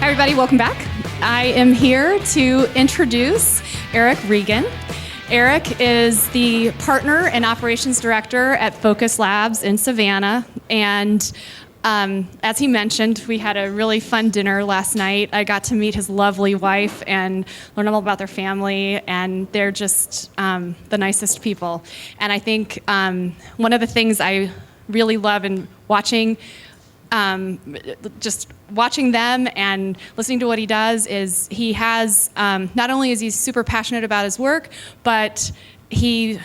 Hi everybody, welcome back. I am here to introduce Erik Reagan. Erik is the partner and operations director at Focus Labs in Savannah, and as he mentioned, we had a really fun dinner last night. I got to meet his lovely wife and learn all about their family, and they're just the nicest people. And I think one of the things I really love in watching just watching them and listening to what he does is he has, not only is he super passionate about his work, but he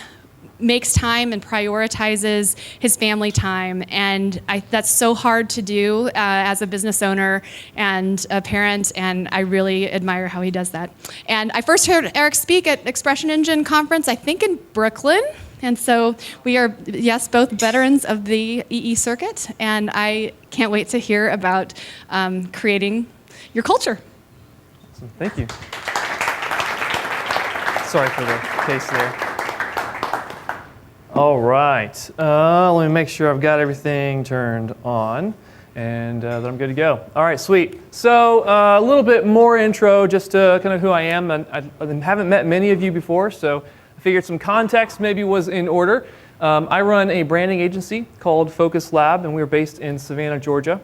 makes time and prioritizes his family time. And that's so hard to do as a business owner and a parent, and I really admire how he does that. And I first heard Erik speak at Expression Engine Conference, I think in Brooklyn. And so we are, yes, both veterans of the EE circuit, and I can't wait to hear about creating your culture. Awesome. Thank you. Sorry for the case there. All right, let me make sure I've got everything turned on and that I'm good to go. All right, sweet. So a little bit more intro just to kind of who I am. I haven't met many of you before, so I figured some context maybe was in order. I run a branding agency called Focus Lab, and we're based in Savannah, Georgia.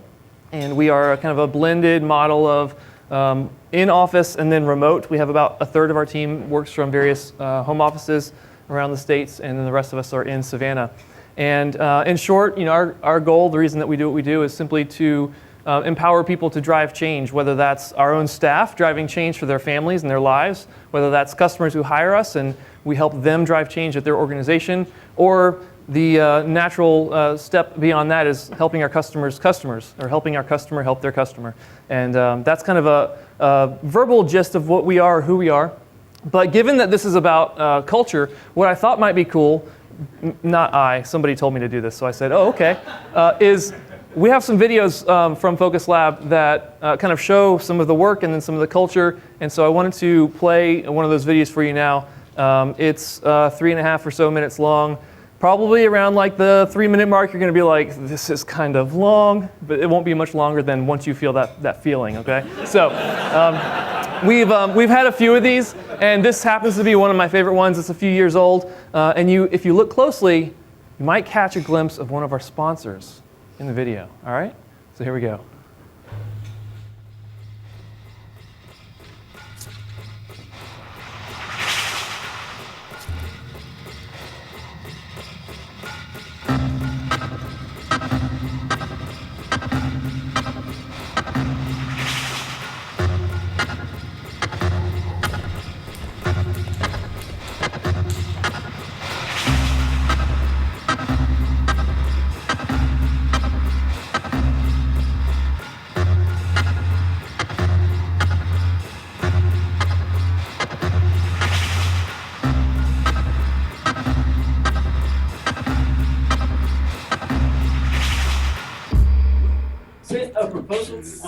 And we are kind of a blended model of in-office and then remote. We have about a third of our team works from various home offices around the states, and then the rest of us are in Savannah. And in short, our goal, the reason that we do what we do, is simply to empower people to drive change, whether that's our own staff driving change for their families and their lives, whether that's customers who hire us and we help them drive change at their organization, or the natural step beyond that is helping our customers, or helping our customer help their customer. And that's kind of a verbal gist of what we are, who we are. But given that this is about culture, what I thought might be cool, somebody told me to do this, so I said, oh, okay, is we have some videos from Focus Lab that kind of show some of the work and then some of the culture, and so I wanted to play one of those videos for you now. It's 3.5 or so minutes long. Probably around like the 3-minute mark, you're going to be like, this is kind of long, but it won't be much longer than once you feel that feeling, okay? So we've had a few of these, and this happens to be one of my favorite ones. It's a few years old, and if you look closely, you might catch a glimpse of one of our sponsors in the video, all right? So here we go.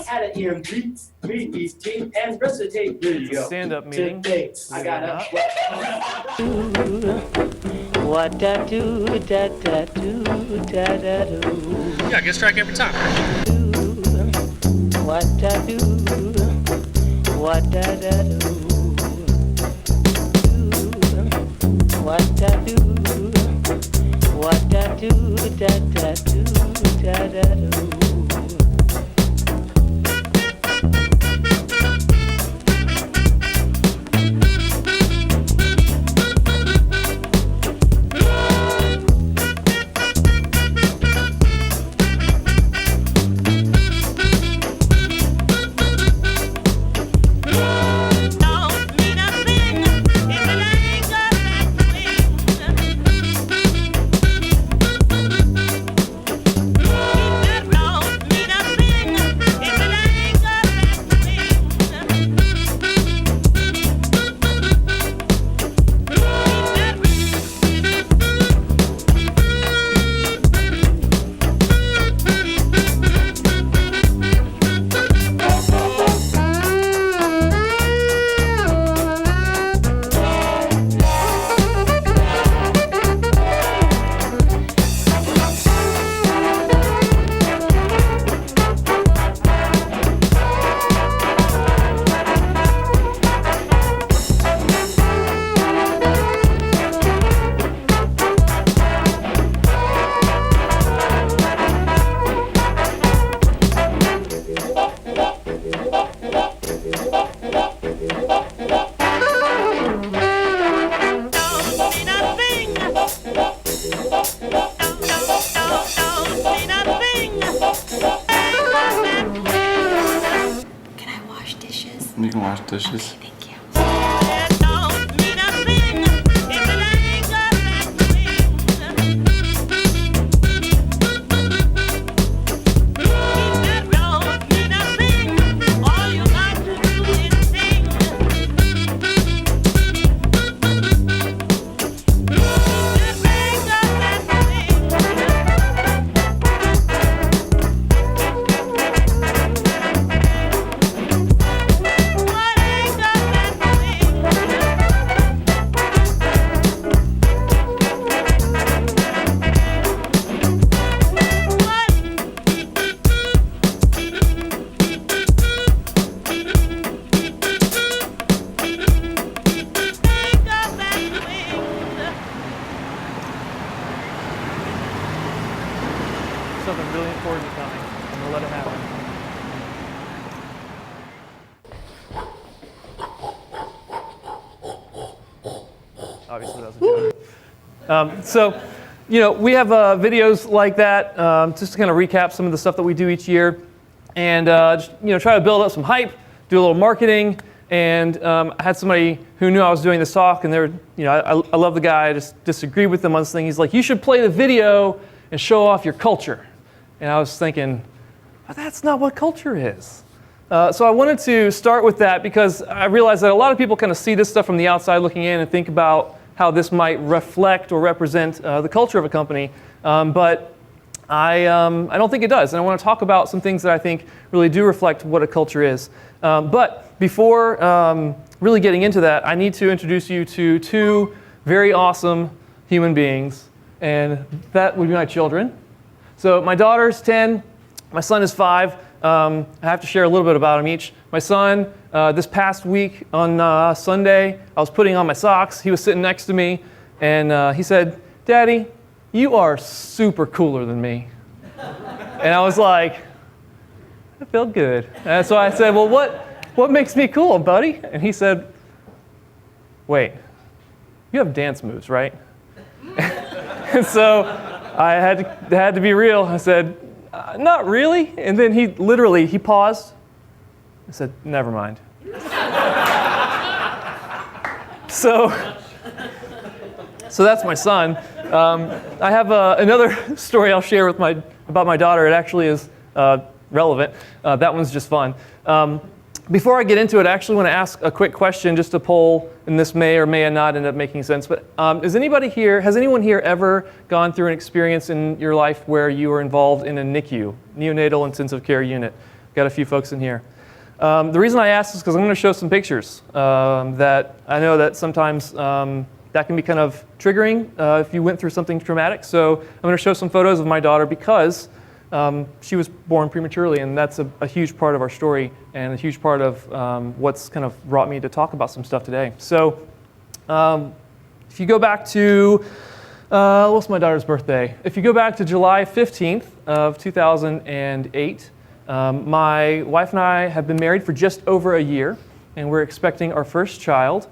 Had it here, meet these team and recitate. Here you go. Stand-up meeting. I got it. What da do da da do da da do. Yeah, get a strike every time. What da do, what da da do. What da do, what da do da da do da da do. Keep that road. You can wash dishes. Something really important is coming. I'm gonna let it happen. Obviously, that was a joke. So, we have videos like that just to kind of recap some of the stuff that we do each year, and just, try to build up some hype, do a little marketing. And I had somebody who knew I was doing this talk, and they were, I love the guy. I just disagreed with him on this thing. He's like, "You should play the video and show off your culture." And I was thinking, but that's not what culture is. So I wanted to start with that because I realized that a lot of people kind of see this stuff from the outside looking in and think about how this might reflect or represent the culture of a company. But I don't think it does. And I want to talk about some things that I think really do reflect what a culture is. But before really getting into that, I need to introduce you to two very awesome human beings. And that would be my children. So my daughter's 10, my son is 5. I have to share a little bit about them each. My son, this past week on Sunday, I was putting on my socks. He was sitting next to me, and he said, "Daddy, you are super cooler than me." And I was like, that felt good. And so I said, "Well, what makes me cool, buddy?" And he said, "Wait, you have dance moves, right?" And so I had to be real. I said, "Not really." And then he paused. I said, "Never mind." So that's my son. I have another story I'll share about my daughter. It actually is relevant. That one's just fun. Before I get into it, I actually want to ask a quick question, just a poll, and this may or may not end up making sense. But has anyone here ever gone through an experience in your life where you were involved in a NICU, neonatal intensive care unit? Got a few folks in here. The reason I asked is because I'm going to show some pictures that I know that sometimes that can be kind of triggering if you went through something traumatic. So I'm going to show some photos of my daughter because she was born prematurely, and that's a huge part of our story and a huge part of what's kind of brought me to talk about some stuff today. So if you go back to, what's my daughter's birthday? If you go back to July 15th of 2008, my wife and I have been married for just over a year, and we're expecting our first child.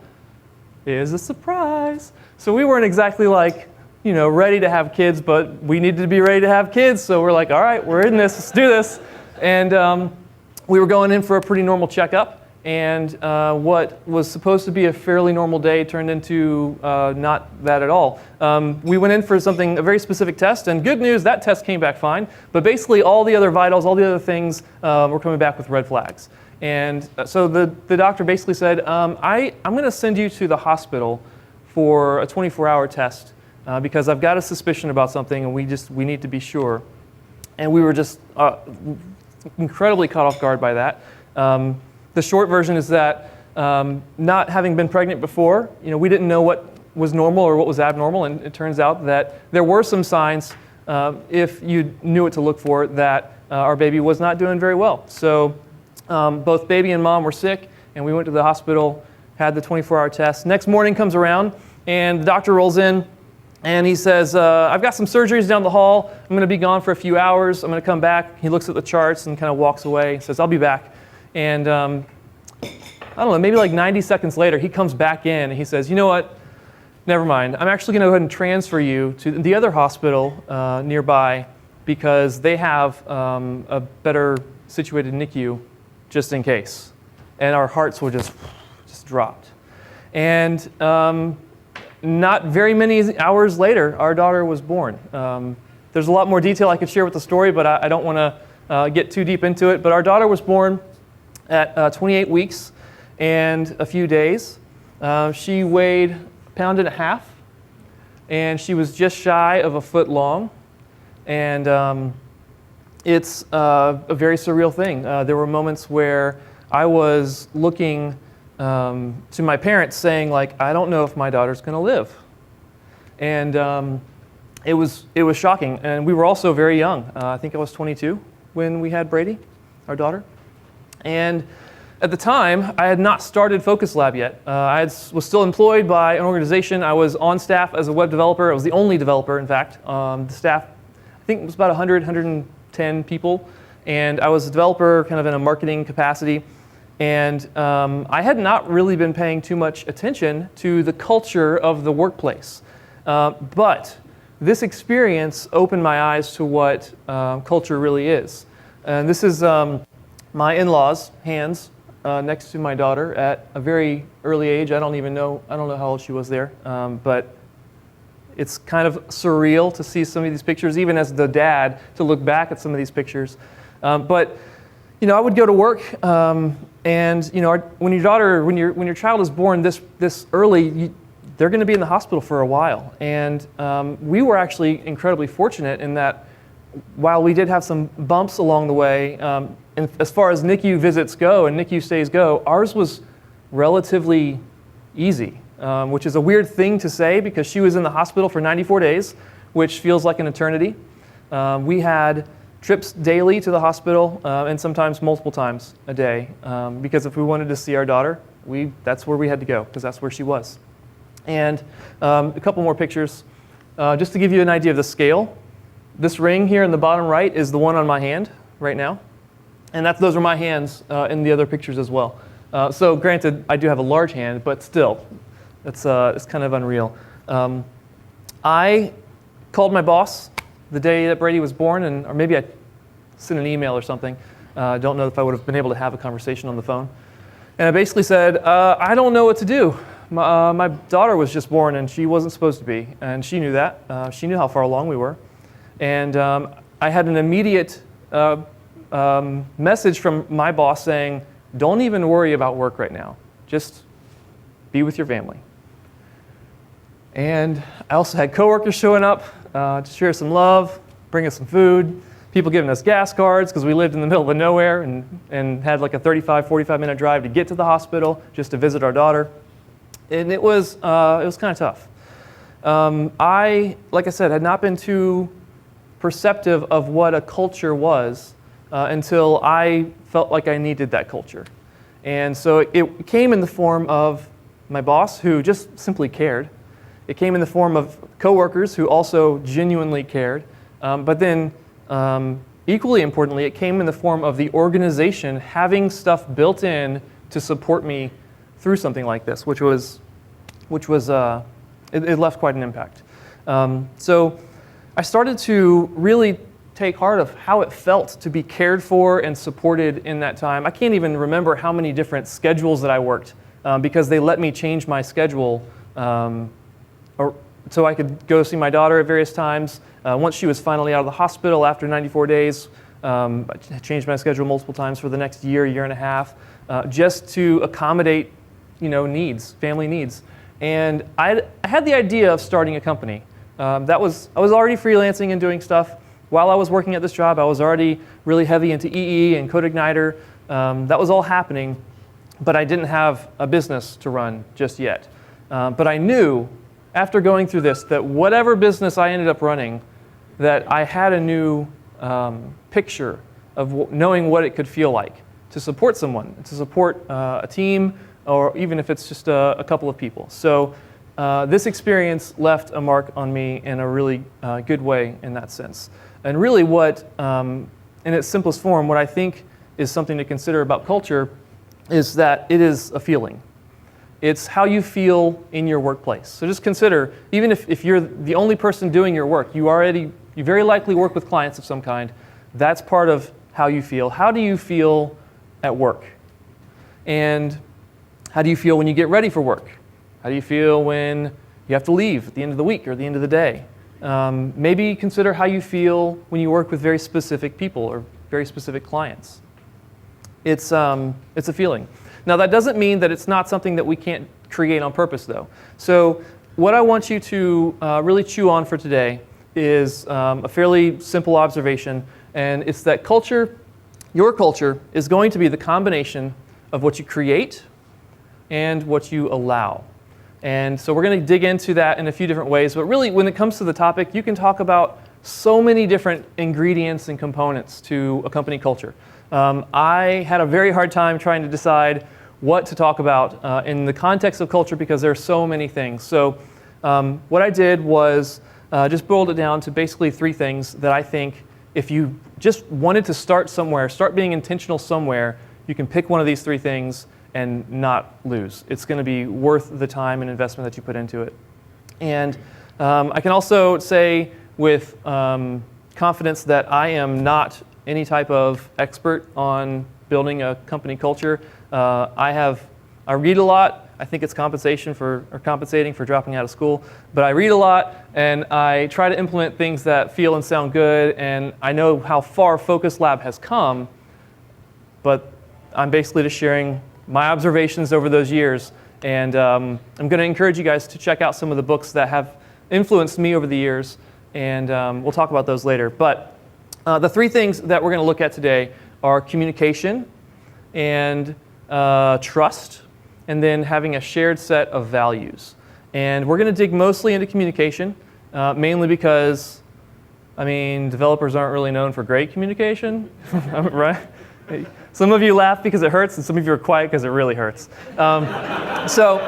Is a surprise. So we weren't exactly ready to have kids, but we needed to be ready to have kids. So we're like, all right, we're in this, let's do this. And we were going in for a pretty normal checkup. And what was supposed to be a fairly normal day turned into not that at all. We went in for a very specific test, and good news, that test came back fine. But basically all the other vitals, all the other things were coming back with red flags. And so the doctor basically said, I'm going to send you to the hospital for a 24-hour test because I've got a suspicion about something, and we need to be sure. And we were just incredibly caught off guard by that. The short version is that not having been pregnant before, we didn't know what was normal or what was abnormal, and it turns out that there were some signs, if you knew what to look for, that our baby was not doing very well. So both baby and mom were sick, and we went to the hospital, had the 24-hour test. Next morning comes around, and the doctor rolls in, and he says, I've got some surgeries down the hall. I'm going to be gone for a few hours. I'm going to come back. He looks at the charts and kind of walks away. He says, I'll be back. And I don't know, maybe like 90 seconds later, he comes back in, and he says, you know what? Never mind. I'm actually going to go ahead and transfer you to the other hospital nearby because they have a better situated NICU just in case. and our hearts were just dropped. And not very many hours later, our daughter was born. There's a lot more detail I could share with the story, but I don't want to get too deep into it. But our daughter was born at 28 weeks and a few days. She weighed 1.5 pounds, and she was just shy of 1 foot long. And it's a very surreal thing. There were moments where I was looking to my parents saying, like, I don't know if my daughter's going to live. And it was shocking. And we were also very young. I think I was 22 when we had Brady, our daughter. And at the time, I had not started Focus Lab yet. Was still employed by an organization. I was on staff as a web developer. I was the only developer, in fact. The staff, I think it was about 110 people. And I was a developer kind of in a marketing capacity. And I had not really been paying too much attention to the culture of the workplace. But this experience opened my eyes to what culture really is. And this is my in-laws' hands next to my daughter at a very early age. I don't know how old she was there, but it's kind of surreal to see some of these pictures, even as the dad, to look back at some of these pictures. But I would go to work, and when your child is born this early, they're going to be in the hospital for a while. And we were actually incredibly fortunate in that while we did have some bumps along the way, and as far as NICU visits go and NICU stays go, ours was relatively easy, which is a weird thing to say because she was in the hospital for 94 days, which feels like an eternity. We had trips daily to the hospital and sometimes multiple times a day because if we wanted to see our daughter, that's where we had to go because that's where she was. And a couple more pictures just to give you an idea of the scale. This ring here in the bottom right is the one on my hand right now. And those are my hands in the other pictures as well. So granted, I do have a large hand, but still, it's kind of unreal. I called my boss the day that Brady was born, or maybe I sent an email or something. Don't know if I would have been able to have a conversation on the phone. And I basically said, I don't know what to do. My daughter was just born, and she wasn't supposed to be. And she knew that. She knew how far along we were. And I had an immediate message from my boss saying, don't even worry about work right now. Just be with your family. And I also had coworkers showing up to share some love, bring us some food, people giving us gas cards because we lived in the middle of nowhere and had like a 45 minute drive to get to the hospital just to visit our daughter. And it was kind of tough. I, like I said, had not been too perceptive of what a culture was until I felt like I needed that culture. And so it came in the form of my boss, who just simply cared. It came in the form of coworkers who also genuinely cared. But then, equally importantly, it came in the form of the organization having stuff built in to support me through something like this, which it left quite an impact. So I started to really take heart of how it felt to be cared for and supported in that time. I can't even remember how many different schedules that I worked because they let me change my schedule so I could go see my daughter at various times. Once she was finally out of the hospital after 94 days, I changed my schedule multiple times for the next year and a half, just to accommodate, needs, family needs. And I had the idea of starting a company. I was already freelancing and doing stuff. While I was working at this job, I was already really heavy into EE and CodeIgniter. That was all happening, but I didn't have a business to run just yet. But I knew, after going through this, that whatever business I ended up running, that I had a new picture of knowing what it could feel like to support someone, to support a team, or even if it's just a couple of people. So this experience left a mark on me in a really good way in that sense. And really what, in its simplest form, what I think is something to consider about culture is that it is a feeling. It's how you feel in your workplace. So just consider, even if you're the only person doing your work, you very likely work with clients of some kind. That's part of how you feel. How do you feel at work? And how do you feel when you get ready for work? How do you feel when you have to leave at the end of the week or the end of the day? Maybe consider how you feel when you work with very specific people or very specific clients. It's a feeling. Now that doesn't mean that it's not something that we can't create on purpose though. So what I want you to really chew on for today is a fairly simple observation, and it's that culture, your culture, is going to be the combination of what you create and what you allow. And so we're going to dig into that in a few different ways, but really when it comes to the topic, you can talk about so many different ingredients and components to a company culture. I had a very hard time trying to decide what to talk about in the context of culture because there are so many things. So what I did was just boiled it down to basically 3 things that I think if you just wanted to start somewhere, start being intentional somewhere, you can pick one of these 3 things and not lose. It's going to be worth the time and investment that you put into it. And I can also say with confidence that I am not any type of expert on building a company culture. I read a lot. I think it's compensating for dropping out of school. But I read a lot, and I try to implement things that feel and sound good. And I know how far Focus Lab has come, but I'm basically just sharing my observations over those years. And I'm going to encourage you guys to check out some of the books that have influenced me over the years. And we'll talk about those later. But the 3 things that we're going to look at today are communication and trust, and then having a shared set of values. And we're going to dig mostly into communication, mainly because, developers aren't really known for great communication, right? Some of you laugh because it hurts, and some of you are quiet because it really hurts. So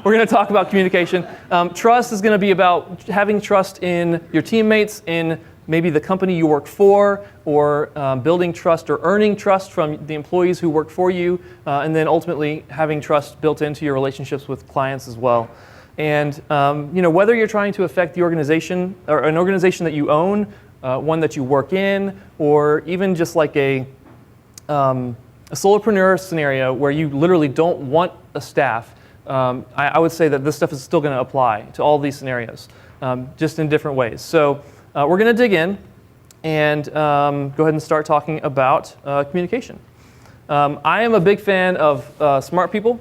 we're going to talk about communication. Trust is going to be about having trust in your teammates, in maybe the company you work for, or building trust or earning trust from the employees who work for you, and then ultimately having trust built into your relationships with clients as well. And whether you're trying to affect the organization or an organization that you own, one that you work in, or even just like a solopreneur scenario where you literally don't want a staff, I would say that this stuff is still going to apply to all these scenarios, just in different ways. So we're going to dig in and go ahead and start talking about communication. I am a big fan of smart people,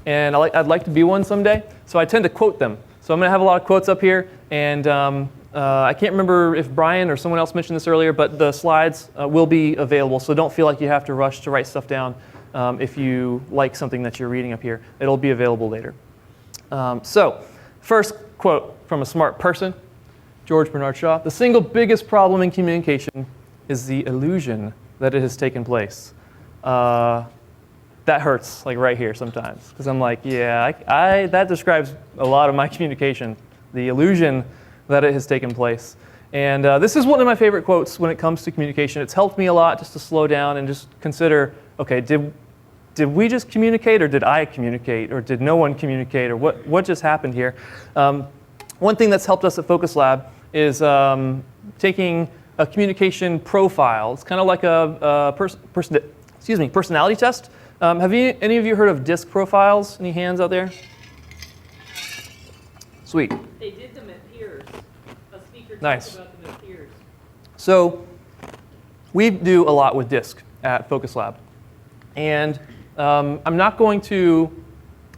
and I'd like to be one someday, so I tend to quote them. So I'm going to have a lot of quotes up here, and I can't remember if Brian or someone else mentioned this earlier, but the slides will be available, so don't feel like you have to rush to write stuff down if you like something that you're reading up here. It'll be available later. So first quote from a smart person, George Bernard Shaw: "The single biggest problem in communication is the illusion that it has taken place." That hurts, like right here sometimes, because I'm like, yeah, that describes a lot of my communication, the illusion that it has taken place. And this is one of my favorite quotes when it comes to communication. It's helped me a lot just to slow down and just consider, okay, did we just communicate, or did I communicate, or did no one communicate, or what just happened here? One thing that's helped us at Focus Lab is taking a communication profile. It's kind of like a personality test. Have any of you heard of DISC profiles? Any hands out there? Sweet. They did them at Peers. A speaker Nice. talked about them at Peers. So we do a lot with DISC at Focus Lab. And I'm not going to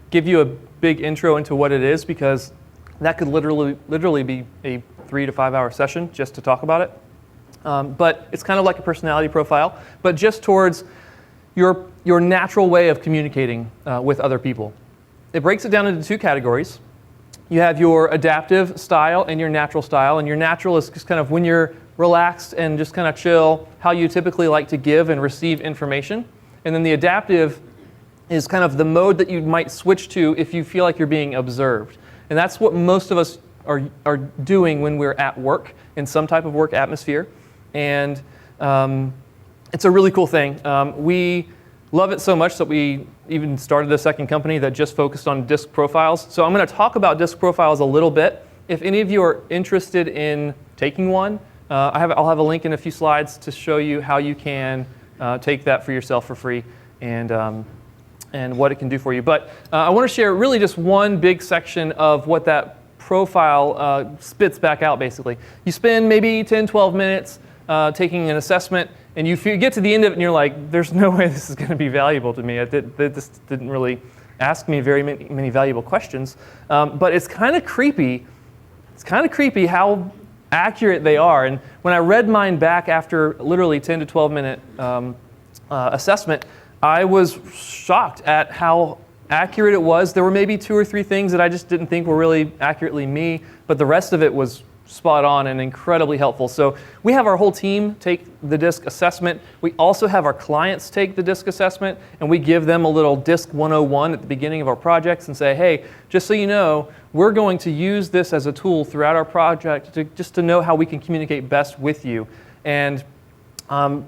give you a big intro into what it is, because that could literally be a 3 to 5 hour session just to talk about it. But it's kind of like a personality profile, but just towards your natural way of communicating with other people. It breaks it down into 2 categories. You have your adaptive style and your natural style. And your natural is just kind of when you're relaxed and just kind of chill, how you typically like to give and receive information. And then the adaptive is kind of the mode that you might switch to if you feel like you're being observed. And that's what most of us are doing when we're at work, in some type of work atmosphere. And it's a really cool thing. We love it so much that we even started a second company that just focused on DISC profiles. So I'm going to talk about DISC profiles a little bit. If any of you are interested in taking one, I'll have a link in a few slides to show you how you can take that for yourself for free and and what it can do for you. But I want to share really just one big section of what that profile spits back out, basically. You spend maybe 10, 12 minutes taking an assessment, and you get to the end of it and you're like, there's no way this is going to be valuable to me. This didn't really ask me very many valuable questions. But it's kind of creepy. It's kind of creepy how accurate they are. And when I read mine back after literally 10 to 12 minute assessment, I was shocked at how accurate it was. There were maybe 2 or 3 things that I just didn't think were really accurately me, but the rest of it was spot on and incredibly helpful. So we have our whole team take the DISC assessment. We also have our clients take the DISC assessment, and we give them a little DISC 101 at the beginning of our projects and say, hey, just so you know, we're going to use this as a tool throughout our project just to know how we can communicate best with you. And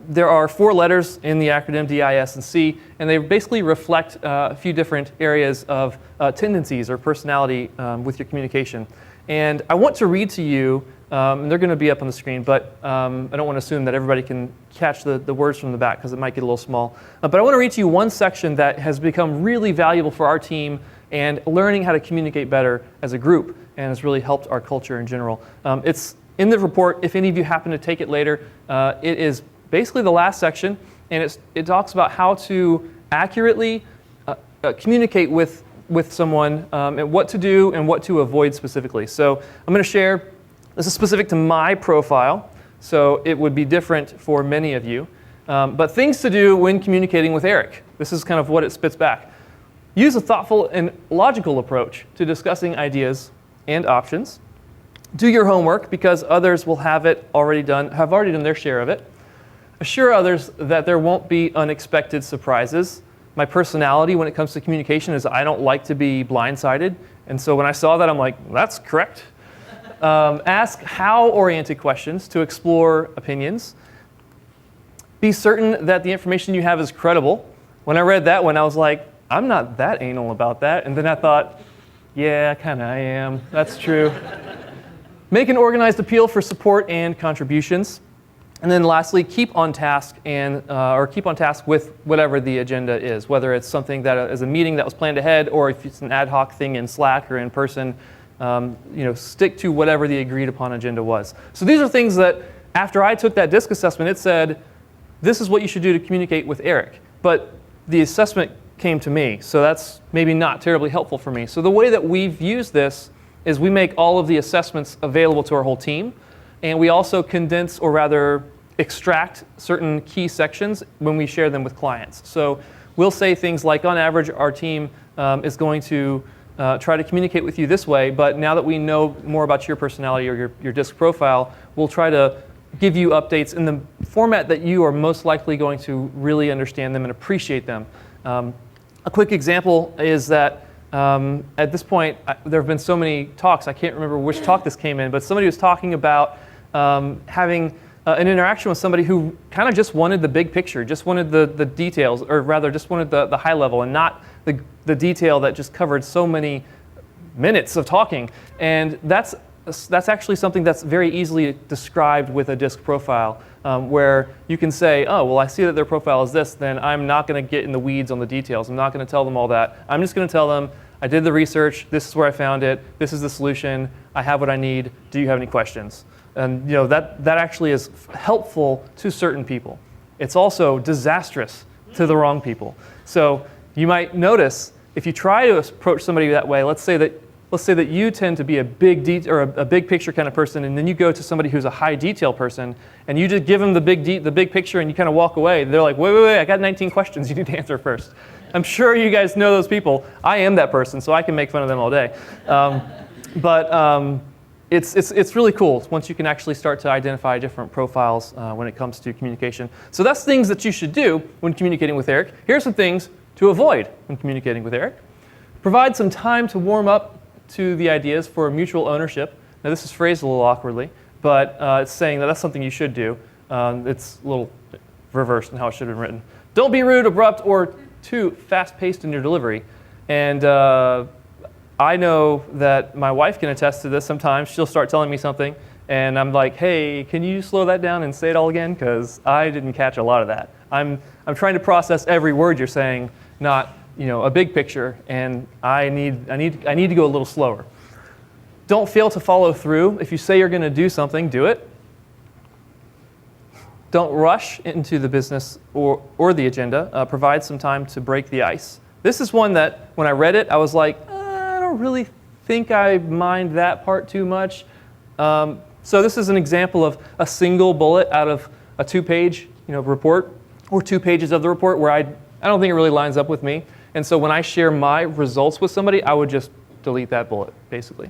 there are 4 letters in the acronym D, I, S, and C, and they basically reflect a few different areas of tendencies or personality with your communication. And I want to read to you, and they're going to be up on the screen, but I don't want to assume that everybody can catch the words from the back because it might get a little small. But I want to read to you one section that has become really valuable for our team and learning how to communicate better as a group, and has really helped our culture in general. It's in the report. If any of you happen to take it later, it is basically the last section, and it talks about how to accurately communicate with someone and what to do and what to avoid specifically. So I'm going to share, this is specific to my profile, so it would be different for many of you. But things to do when communicating with Erik. This is kind of what it spits back. Use a thoughtful and logical approach to discussing ideas and options. Do your homework because others will have already done their share of it. Assure others that there won't be unexpected surprises. My personality when it comes to communication is I don't like to be blindsided. And so when I saw that, I'm like, that's correct. Ask how-oriented questions to explore opinions. Be certain that the information you have is credible. When I read that one, I was like, I'm not that anal about that. And then I thought, yeah, kind of I am. That's true. Make an organized appeal for support and contributions. And then lastly, keep on task with whatever the agenda is, whether it's something that is a meeting that was planned ahead, or if it's an ad hoc thing in Slack or in person, stick to whatever the agreed upon agenda was. So these are things that after I took that DISC assessment, it said, this is what you should do to communicate with Erik. But the assessment came to me, so that's maybe not terribly helpful for me. So the way that we've used this is we make all of the assessments available to our whole team. And we also condense, or rather extract, certain key sections when we share them with clients. So we'll say things like, on average, our team is going to try to communicate with you this way, but now that we know more about your personality or your DISC profile, we'll try to give you updates in the format that you are most likely going to really understand them and appreciate them. A quick example is that at this point, there have been so many talks, I can't remember which talk this came in, but somebody was talking about having an interaction with somebody who kind of just wanted the big picture, just wanted the details, or rather just wanted the high level and not the detail that just covered so many minutes of talking. And that's actually something that's very easily described with a DISC profile, where you can say, oh, well, I see that their profile is this, then I'm not going to get in the weeds on the details. I'm not going to tell them all that. I'm just going to tell them, I did the research, this is where I found it, this is the solution, I have what I need, do you have any questions? And that actually is helpful to certain people. It's also disastrous to the wrong people. So you might notice, if you try to approach somebody that way, let's say that you tend to be a big picture kind of person, and then you go to somebody who's a high detail person, and you just give them the big picture, and you kind of walk away. They're like, wait, I got 19 questions you need to answer first. I'm sure you guys know those people. I am that person, so I can make fun of them all day. It's really cool once you can actually start to identify different profiles when it comes to communication. So that's things that you should do when communicating with Erik. Here are some things to avoid when communicating with Erik. Provide some time to warm up to the ideas for mutual ownership. Now this is phrased a little awkwardly, but it's saying that that's something you should do. It's a little reversed in how it should have been written. Don't be rude, abrupt, or too fast-paced in your delivery. And I know that my wife can attest to this sometimes. She'll start telling me something, and I'm like, hey, can you slow that down and say it all again? Because I didn't catch a lot of that. I'm trying to process every word you're saying, not a big picture, and I need to go a little slower. Don't fail to follow through. If you say you're going to do something, do it. Don't rush into the business or the agenda. Provide some time to break the ice. This is one that when I read it, I was like, I don't really think I mind that part too much. So this is an example of a single bullet out of a 2-page report, or 2 pages of the report where I don't think it really lines up with me. And so when I share my results with somebody, I would just delete that bullet, basically.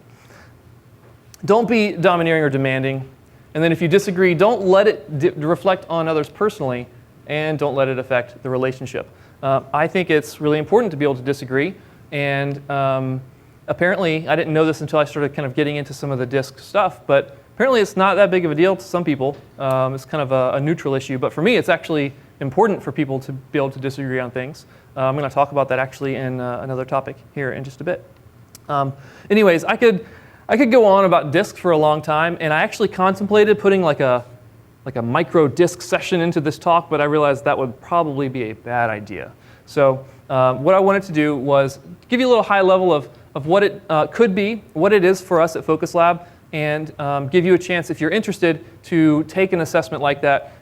Don't be domineering or demanding. And then if you disagree, don't let it reflect on others personally, and don't let it affect the relationship. I think it's really important to be able to disagree. And apparently, I didn't know this until I started kind of getting into some of the DISC stuff, but apparently it's not that big of a deal to some people. It's kind of a neutral issue. But for me, it's actually important for people to be able to disagree on things. I'm going to talk about that actually in another topic here in just a bit. Anyways, I could go on about DISC for a long time, and I actually contemplated putting like a micro DISC session into this talk, but I realized that would probably be a bad idea. So what I wanted to do was give you a little high level of what it could be, what it is for us at Focus Lab, and give you a chance, if you're interested, to take an assessment like that.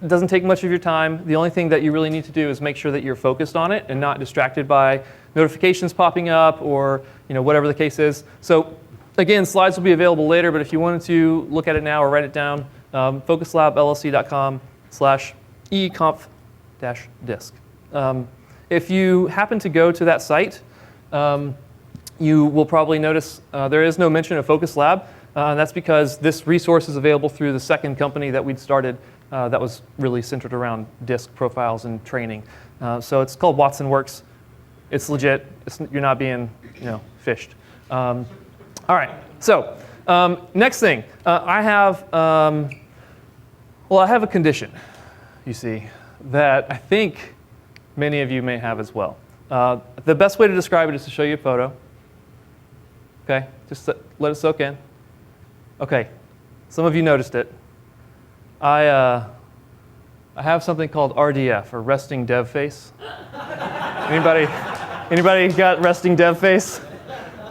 It doesn't take much of your time. The only thing that you really need to do is make sure that you're focused on it and not distracted by notifications popping up or whatever the case is. So again, slides will be available later, but if you wanted to look at it now or write it down, focuslabllc.com/econf-disc. If you happen to go to that site, you will probably notice there is no mention of Focus Lab. That's because this resource is available through the second company that we'd started that was really centered around DISC profiles and training. So it's called Watson Works. It's legit. You're not being fished. All right. So next thing, I have a condition, you see, that I think many of you may have as well. The best way to describe it is to show you a photo. Okay, just let it soak in. Okay, some of you noticed it. I have something called RDF, or resting dev face. Anybody got resting dev face?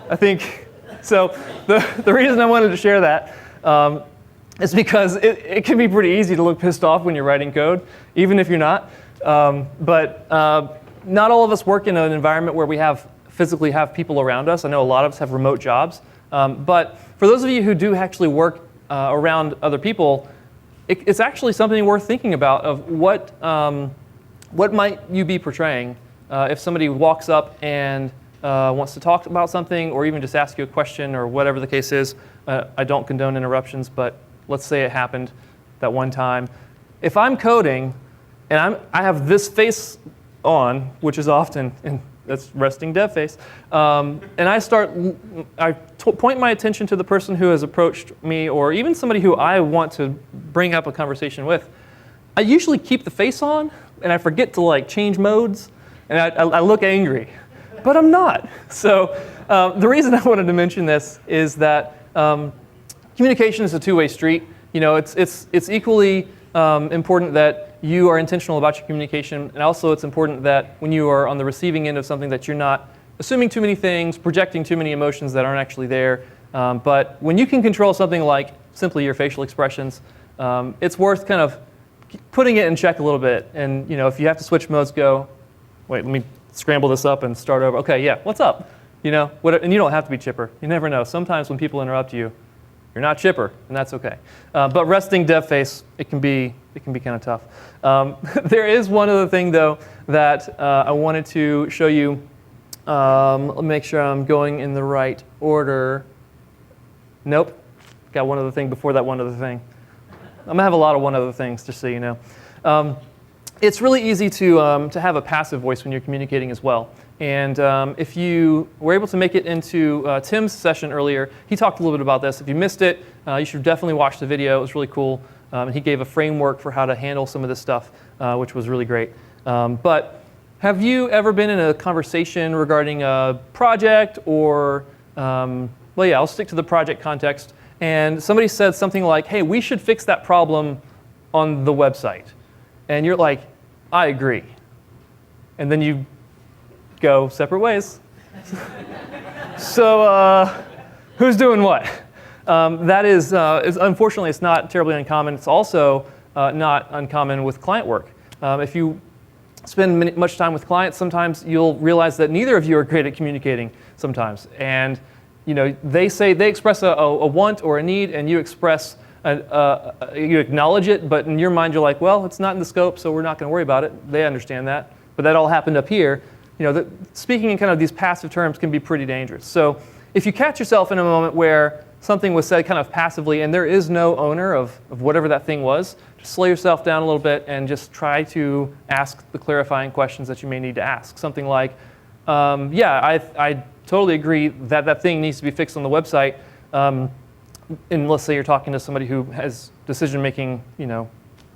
I think so. The reason I wanted to share that is because it can be pretty easy to look pissed off when you're writing code, even if you're not. But not all of us work in an environment where we physically have people around us. I know a lot of us have remote jobs. But for those of you who do actually work around other people, it's actually something worth thinking about of what might you be portraying if somebody walks up and wants to talk about something or even just ask you a question or whatever the case is. I don't condone interruptions, but let's say it happened that one time. If I'm coding and I have this face on, which is often, and that's resting dev face, and I point my attention to the person who has approached me or even somebody who I want to bring up a conversation with, I usually keep the face on and I forget to change modes and I look angry, but I'm not. So the reason I wanted to mention this is that communication is a two-way street. It's equally important that you are intentional about your communication, and also it's important that when you are on the receiving end of something that you're not assuming too many things, projecting too many emotions that aren't actually there. But when you can control something like simply your facial expressions, it's worth kind of putting it in check a little bit. And if you have to switch modes, go, wait, let me scramble this up and start over. Okay, yeah, what's up? And you don't have to be chipper. You never know. Sometimes when people interrupt you, you're not chipper, and that's okay. But resting dev face, it can be kind of tough. There is one other thing though that I wanted to show you. Let me make sure I'm going in the right order. Nope, got one other thing before that one other thing. I'm gonna have a lot of one other things, just so you know. It's really easy to have a passive voice when you're communicating as well. And if you were able to make it into Tim's session earlier, he talked a little bit about this. If you missed it, you should definitely watch the video. It was really cool. And he gave a framework for how to handle some of this stuff, which was really great. But have you ever been in a conversation regarding a project or, well, yeah, I'll stick to the project context. And somebody said something like, hey, we should fix that problem on the website. And you're like, I agree. And then you go separate ways. So who's doing what? That is unfortunately, it's not terribly uncommon. It's also not uncommon with client work. If you spend much time with clients, sometimes you'll realize that neither of you are great at communicating sometimes. And they express a want or a need, and you express, you acknowledge it, but in your mind you're like, well, it's not in the scope, so we're not going to worry about it. They understand that. But that all happened up here. Speaking in kind of these passive terms can be pretty dangerous. So if you catch yourself in a moment where something was said kind of passively and there is no owner of whatever that thing was, just slow yourself down a little bit and just try to ask the clarifying questions that you may need to ask. Something like, I totally agree that that thing needs to be fixed on the website. And let's say you're talking to somebody who has decision-making,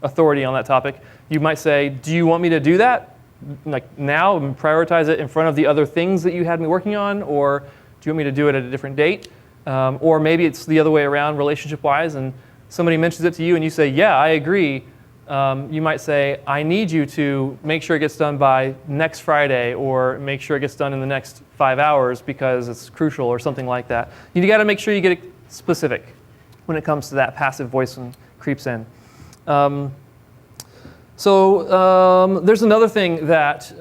authority on that topic. You might say, do you want me to do that like now and prioritize it in front of the other things that you had me working on, or do you want me to do it at a different date? Or maybe it's the other way around relationship-wise, and somebody mentions it to you and you say, yeah, I agree. You might say, I need you to make sure it gets done by next Friday, or make sure it gets done in the next 5 hours because it's crucial, or something like that. You got to make sure you get it specific when it comes to that passive voice and creeps in. There's another thing that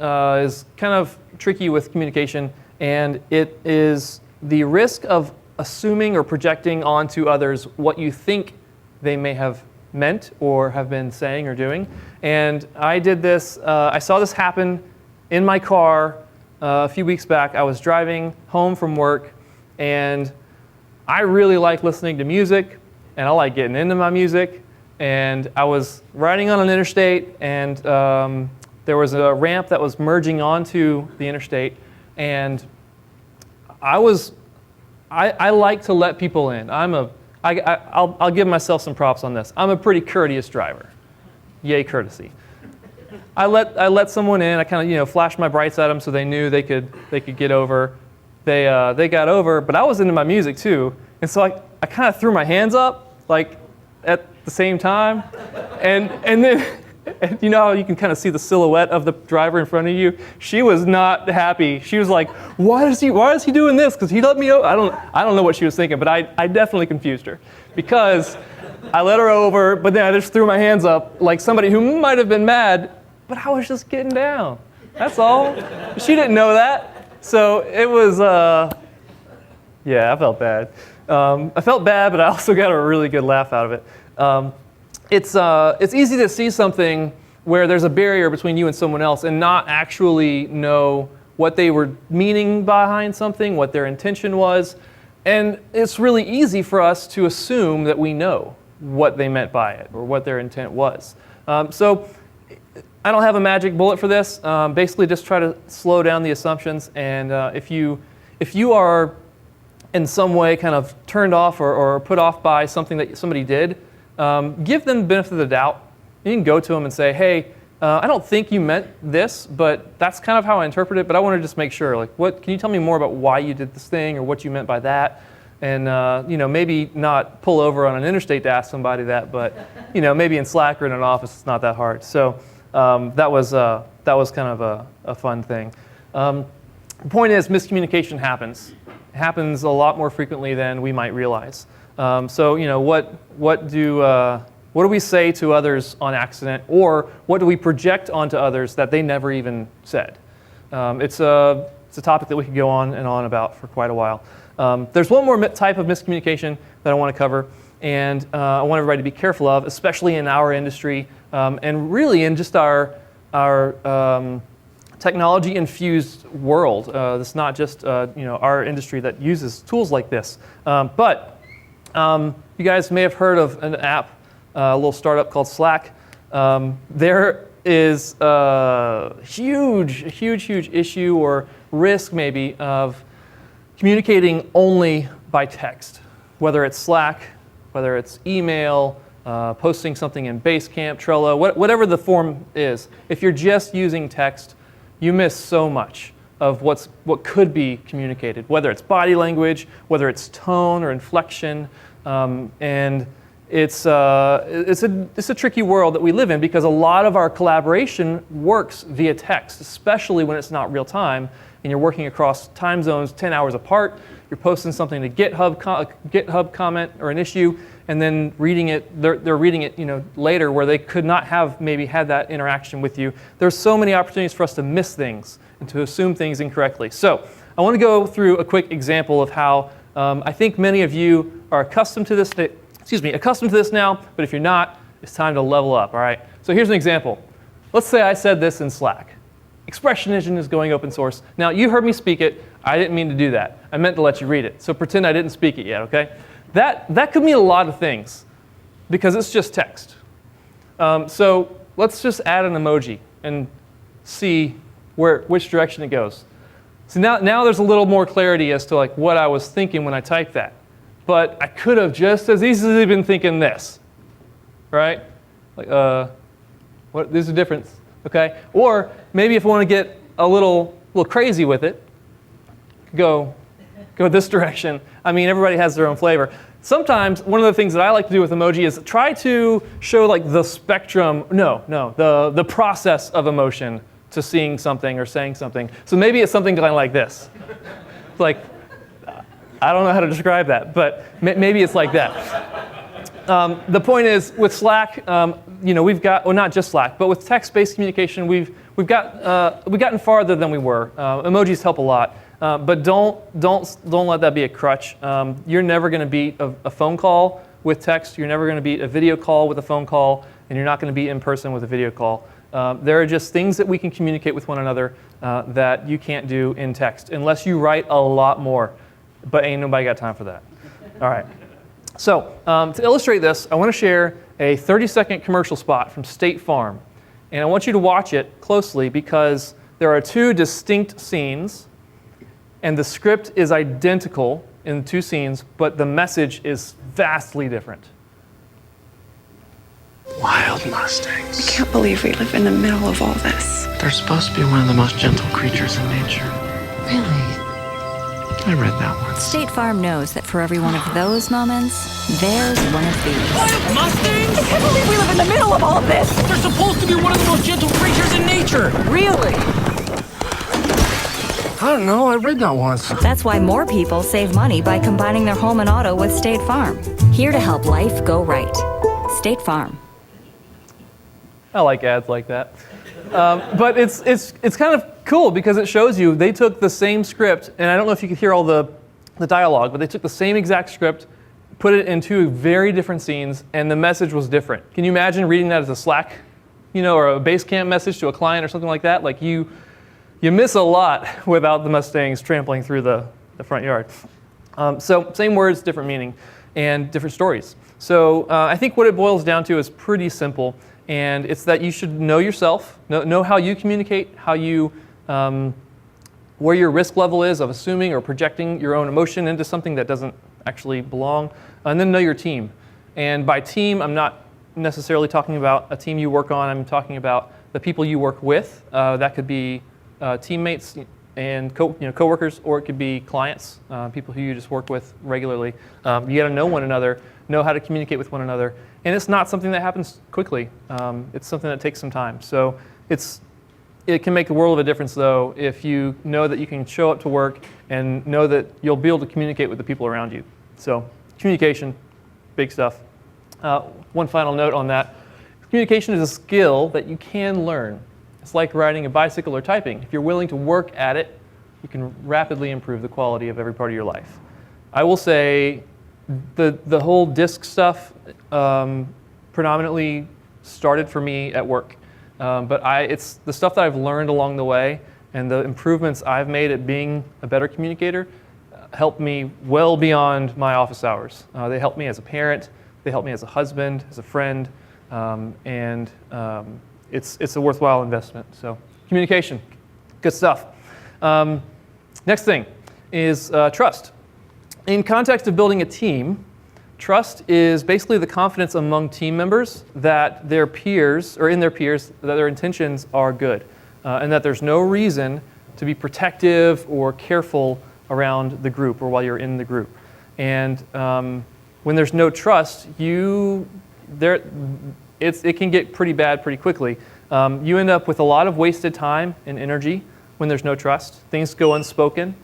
is kind of tricky with communication, and it is the risk of assuming or projecting onto others what you think they may have meant or have been saying or doing. And I did this, I saw this happen in my car a few weeks back. I was driving home from work, and I really like listening to music, and I like getting into my music. And I was riding on an interstate, and there was a ramp that was merging onto the interstate, and I like to let people in. I'll give myself some props on this. I'm a pretty courteous driver. Yay, courtesy. I let someone in. I kind of flashed my brights at them so they knew they could get over. They got over, but I was into my music too, and so I kind of threw my hands up like at the same time, and then and you know how you can kind of see the silhouette of the driver in front of you? She was not happy. She was like, why is he doing this? Because he let me over. I don't know what she was thinking, but I definitely confused her, because I let her over, but then I just threw my hands up like somebody who might have been mad, but I was just getting down. That's all. She didn't know that. So it was, I felt bad. I felt bad, but I also got a really good laugh out of it. It's easy to see something where there's a barrier between you and someone else and not actually know what they were meaning behind something, what their intention was. And it's really easy for us to assume that we know what they meant by it or what their intent was. So I don't have a magic bullet for this. Basically, just try to slow down the assumptions. And if you are in some way kind of turned off or put off by something that somebody did, give them the benefit of the doubt. You can go to them and say, hey, I don't think you meant this, but that's kind of how I interpret it, but I want to just make sure. Like, can you tell me more about why you did this thing or what you meant by that? And maybe not pull over on an interstate to ask somebody that, but maybe in Slack or in an office, it's not that hard. So that was kind of a fun thing. The point is, miscommunication happens. It happens a lot more frequently than we might realize. What do we say to others on accident, or what do we project onto others that they never even said? It's a topic that we could go on and on about for quite a while. There's one more type of miscommunication that I want to cover, and I want everybody to be careful of, especially in our industry, and really in just our technology-infused world. It's not just our industry that uses tools like this, but you guys may have heard of an app, a little startup called Slack. There is a huge issue or risk maybe of communicating only by text, whether it's Slack, whether it's email, posting something in Basecamp, Trello, whatever the form is. If you're just using text, you miss so much of what could be communicated, whether it's body language, whether it's tone or inflection, and it's a tricky world that we live in because a lot of our collaboration works via text, especially when it's not real time and you're working across time zones 10 hours apart. You're posting something to GitHub comment or an issue, and then reading it. They're reading it, later where they could not have maybe had that interaction with you. There's so many opportunities for us to miss things and to assume things incorrectly. So I want to go through a quick example of how I think many of you are accustomed to this now, but if you're not, it's time to level up, all right? So here's an example. Let's say I said this in Slack. Expression Engine is going open source. Now, you heard me speak it. I didn't mean to do that. I meant to let you read it. So pretend I didn't speak it yet, okay? That could mean a lot of things because it's just text. So let's just add an emoji and see which direction it goes. So now there's a little more clarity as to like what I was thinking when I typed that. But I could have just as easily been thinking this, right? Like, there's a difference, okay? Or maybe if I want to get a little crazy with it, go this direction. I mean, everybody has their own flavor. Sometimes one of the things that I like to do with emoji is try to show like the spectrum, the process of emotion to seeing something or saying something. So maybe it's something kind of like this. Like, I don't know how to describe that, but maybe it's like that. The point is, with Slack, we've got, well, not just Slack, but with text-based communication, we've gotten farther than we were. Emojis help a lot, but don't let that be a crutch. You're never going to beat a phone call with text. You're never going to beat a video call with a phone call, and you're not going to beat in person with a video call. There are just things that we can communicate with one another that you can't do in text, unless you write a lot more. But ain't nobody got time for that. All right. So to illustrate this, I want to share a 30-second commercial spot from State Farm. And I want you to watch it closely because there are two distinct scenes, and the script is identical in the two scenes, but the message is vastly different. Wild Mustangs. I can't believe we live in the middle of all this. They're supposed to be one of the most gentle creatures in nature. Really? I read that once. State Farm knows that for every one of those moments, there's one of these. Wild Mustangs? I can't believe we live in the middle of all of this! They're supposed to be one of the most gentle creatures in nature. Really? I don't know, I read that once. That's why more people save money by combining their home and auto with State Farm. Here to help life go right. State Farm. I like ads like that. But it's kind of cool because it shows you they took the same script, and I don't know if you could hear all the dialogue, but they took the same exact script, put it in two very different scenes, and the message was different. Can you imagine reading that as a Slack, or a Basecamp message to a client or something like that? Like you miss a lot without the Mustangs trampling through the front yard. So same words, different meaning, and different stories. So I think what it boils down to is pretty simple. And it's that you should know yourself, know how you communicate, how you, where your risk level is of assuming or projecting your own emotion into something that doesn't actually belong, and then know your team. And by team, I'm not necessarily talking about a team you work on. I'm talking about the people you work with. That could be teammates and coworkers, or it could be clients, people who you just work with regularly. You got to know one another, know how to communicate with one another. And it's not something that happens quickly. It's something that takes some time. So it can make a world of a difference, though, if you know that you can show up to work and know that you'll be able to communicate with the people around you. So communication, big stuff. One final note on that. Communication is a skill that you can learn. It's like riding a bicycle or typing. If you're willing to work at it, you can rapidly improve the quality of every part of your life. I will say the whole disc stuff predominantly started for me at work. But it's the stuff that I've learned along the way and the improvements I've made at being a better communicator helped me well beyond my office hours. They helped me as a parent, they helped me as a husband, as a friend, and it's a worthwhile investment. So communication, good stuff. Next thing is trust. In context of building a team, trust is basically the confidence among team members that their peers, or in their peers, that their intentions are good, and that there's no reason to be protective or careful around the group or while you're in the group. And when there's no trust, it can get pretty bad pretty quickly. You end up with a lot of wasted time and energy when there's no trust. Things go unspoken.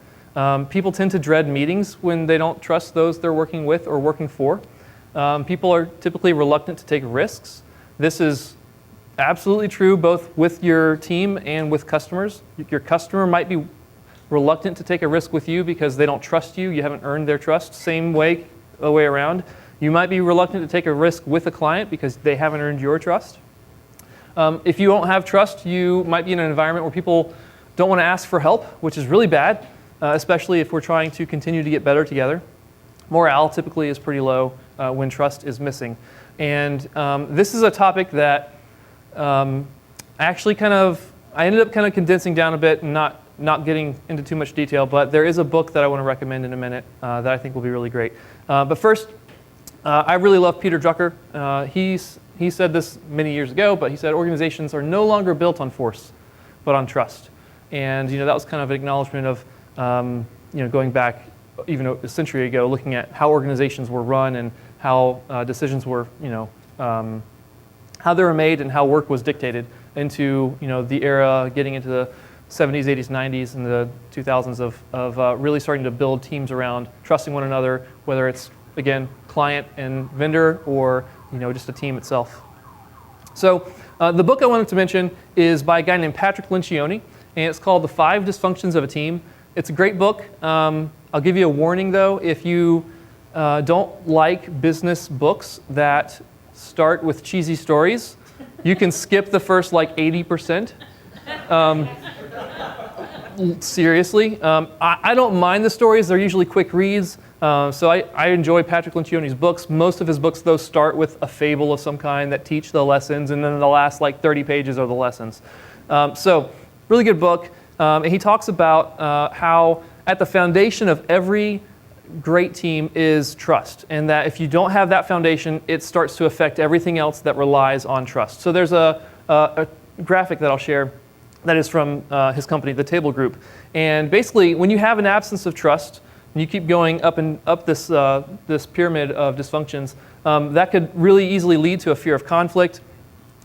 People tend to dread meetings when they don't trust those they're working with or working for. People are typically reluctant to take risks. This is absolutely true both with your team and with customers. Your customer might be reluctant to take a risk with you because they don't trust you. You haven't earned their trust. Same way, the way around. You might be reluctant to take a risk with a client because they haven't earned your trust. If you don't have trust, you might be in an environment where people don't want to ask for help, which is really bad, especially if we're trying to continue to get better together. Morale typically is pretty low when trust is missing. And this is a topic that I ended up kind of condensing down a bit and not getting into too much detail, but there is a book that I want to recommend in a minute that I think will be really great. But first, I really love Peter Drucker. He said this many years ago, but he said organizations are no longer built on force, but on trust. And that was kind of an acknowledgement of going back even a century ago, looking at how organizations were run and how decisions were, how they were made and how work was dictated into the era getting into the 70s, 80s, 90s, and the 2000s of really starting to build teams around trusting one another, whether it's, again, client and vendor or just a team itself. So the book I wanted to mention is by a guy named Patrick Lencioni, and it's called The 5 Dysfunctions of a Team. It's a great book. I'll give you a warning, though. If you don't like business books that start with cheesy stories, you can skip the first 80%. Seriously. I don't mind the stories. They're usually quick reads. So I enjoy Patrick Lencioni's books. Most of his books, though, start with a fable of some kind that teach the lessons, and then the last 30 pages are the lessons. So really good book. And he talks about how at the foundation of every great team is trust, and that if you don't have that foundation, it starts to affect everything else that relies on trust. So there's a graphic that I'll share that is from his company, the Table Group. And basically, when you have an absence of trust, and you keep going up and up this pyramid of dysfunctions, that could really easily lead to a fear of conflict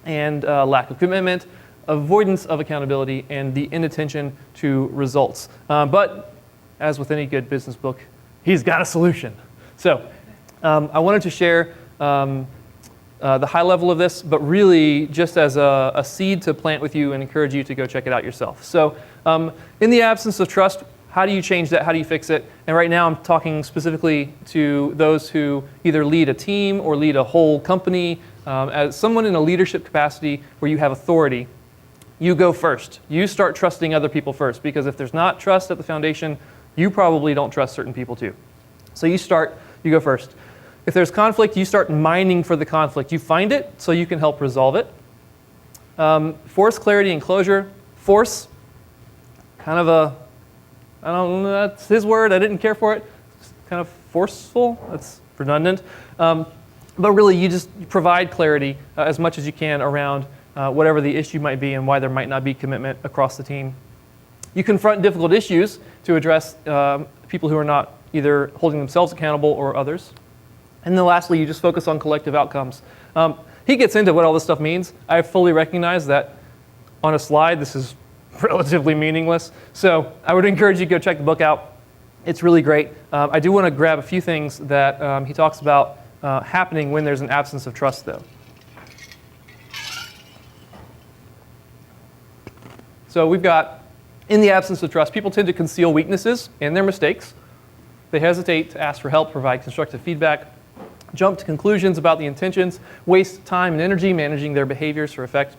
and lack of commitment, avoidance of accountability, and the inattention to results. But as with any good business book, he's got a solution. So I wanted to share the high level of this, but really just as a seed to plant with you and encourage you to go check it out yourself. So in the absence of trust, how do you change that? How do you fix it? And right now I'm talking specifically to those who either lead a team or lead a whole company. As someone in a leadership capacity where you have authority, you go first. You start trusting other people first, because if there's not trust at the foundation, you probably don't trust certain people too. So you go first. If there's conflict, you start mining for the conflict. You find it so you can help resolve it. Force clarity and closure. Force, kind of I don't know, that's his word, I didn't care for it. It's kind of forceful, that's redundant. But really, you just provide clarity as much as you can around whatever the issue might be and why there might not be commitment across the team. You confront difficult issues to address people who are not either holding themselves accountable or others. And then lastly, you just focus on collective outcomes. He gets into what all this stuff means. I fully recognize that on a slide, this is relatively meaningless. So I would encourage you to go check the book out. It's really great. I do want to grab a few things that he talks about happening when there's an absence of trust, though. So we've got, in the absence of trust, people tend to conceal weaknesses and their mistakes. They hesitate to ask for help, provide constructive feedback, jump to conclusions about the intentions, waste time and energy managing their behaviors for effect,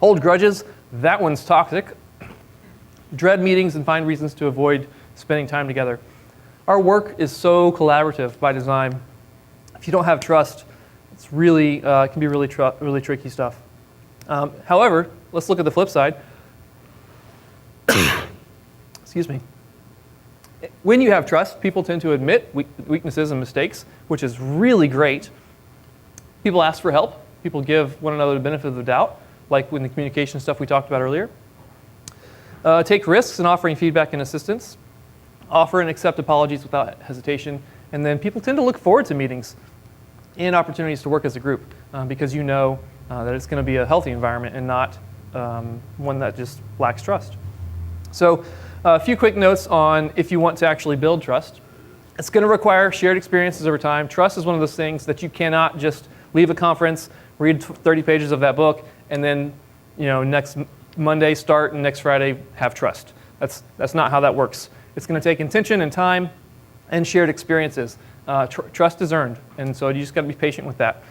hold grudges, that one's toxic, dread meetings and find reasons to avoid spending time together. Our work is so collaborative by design. If you don't have trust, it's really can be really tricky stuff. However, let's look at the flip side. Excuse me. When you have trust, people tend to admit weaknesses and mistakes, which is really great. People ask for help. People give one another the benefit of the doubt, like with the communication stuff we talked about earlier. Take risks in offering feedback and assistance. Offer and accept apologies without hesitation. And then people tend to look forward to meetings and opportunities to work as a group because you know that it's going to be a healthy environment and not one that just lacks trust. So a few quick notes on if you want to actually build trust. It's going to require shared experiences over time. Trust is one of those things that you cannot just leave a conference, read 30 pages of that book, and then next Monday start and next Friday have trust. That's not how that works. It's going to take intention and time and shared experiences. Trust is earned, and so you just got to be patient with that.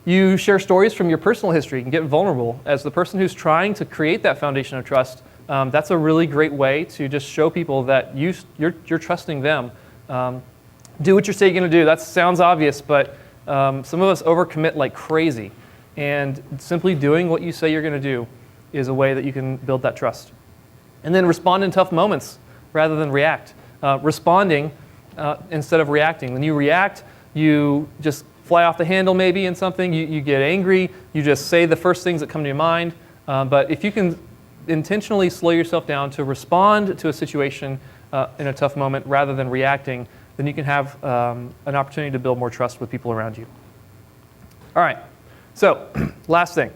You share stories from your personal history and get vulnerable. As the person who's trying to create that foundation of trust, that's a really great way to just show people that you're trusting them. Do what you say you're going to do. That sounds obvious, but some of us overcommit like crazy. And simply doing what you say you're going to do is a way that you can build that trust. And then respond in tough moments rather than react. Responding instead of reacting. When you react, you just fly off the handle maybe in something, you get angry, you just say the first things that come to your mind. But if you can intentionally slow yourself down to respond to a situation in a tough moment rather than reacting, then you can have an opportunity to build more trust with people around you. All right, so last thing,